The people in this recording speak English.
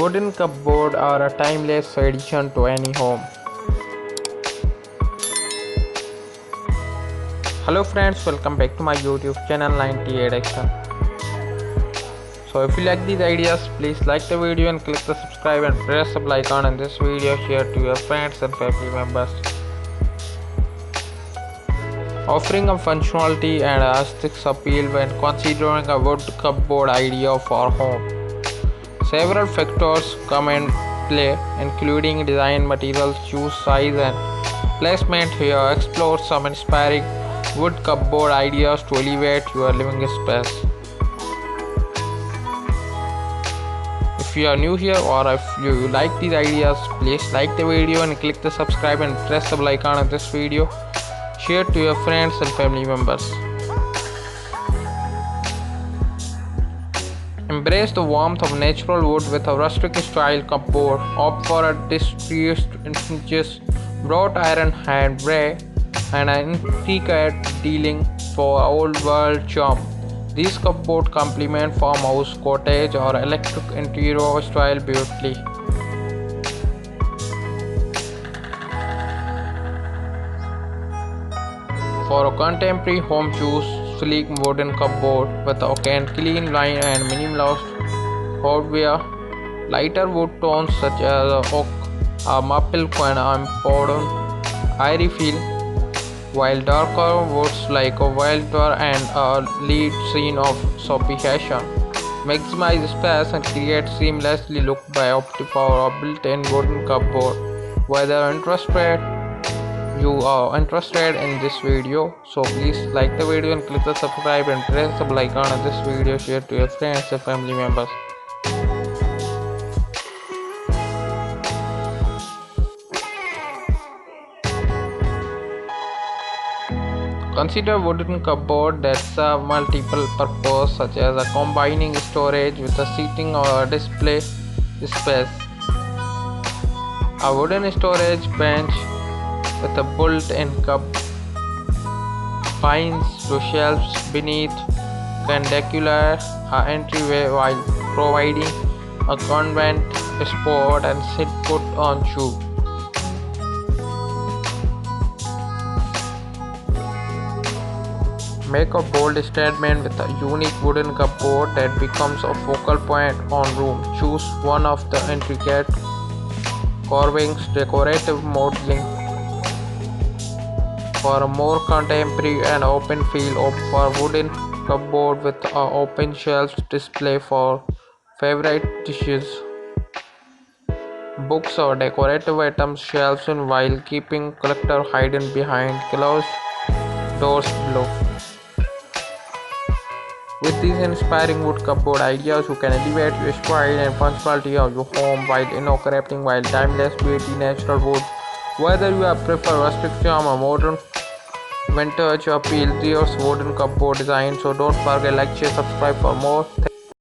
Wooden cupboard are a timeless addition to any home. Hello friends, welcome back to my YouTube channel 98 Action. So if you like these ideas, please like the video and click the subscribe and press the bell icon in this video. Share to your friends and family members. Offering a functionality and aesthetics appeal when considering a wood cupboard idea for home. Several factors come in play, including design, materials, choose size, and placement. Here, explore some inspiring wood cupboard ideas to elevate your living space. If you are new here or if you like these ideas, please like the video and click the subscribe and press the bell icon in this video. Share to your friends and family members. Embrace the warmth of natural wood with a rustic style cupboard. Opt for a distressed inches, wrought iron hand bray, and an intricate detailing for old world charm. These cupboards complement farmhouse, cottage, or electric interior style beautifully. For a contemporary home, choose sleek wooden cupboard with a clean line and minimalist hardware. Lighter wood tones such as oak, maple, and important airy feel, while darker woods like a wildflower and a lead scene of sophistication maximize space and create seamlessly look by opting for a built-in wooden cupboard. Whether you are interested in this video, so please like the video and click the subscribe and press the bell icon of this video. Share to your friends and family members. Consider wooden cupboard that serve multiple purposes, such as a combining storage with a seating or a display space. A wooden storage bench with a built-in cup finds to shelves beneath can decor an entryway while providing a convenient spot and sit put on shoe. Make a bold statement with a unique wooden cupboard that becomes a focal point on room. Choose one of the intricate carvings, decorative modeling. For a more contemporary and open feel, opt for wooden cupboard with an open shelf display for favorite dishes, books, or decorative items shelves in while keeping collector hidden behind closed doors below. With these inspiring wood cupboard ideas, you can elevate your style and functionality of your home while incorporating timeless beauty, natural wood. Whether you prefer rustic charm or modern vintage appeal, there's wooden cupboard design. So don't forget like, share, subscribe for more.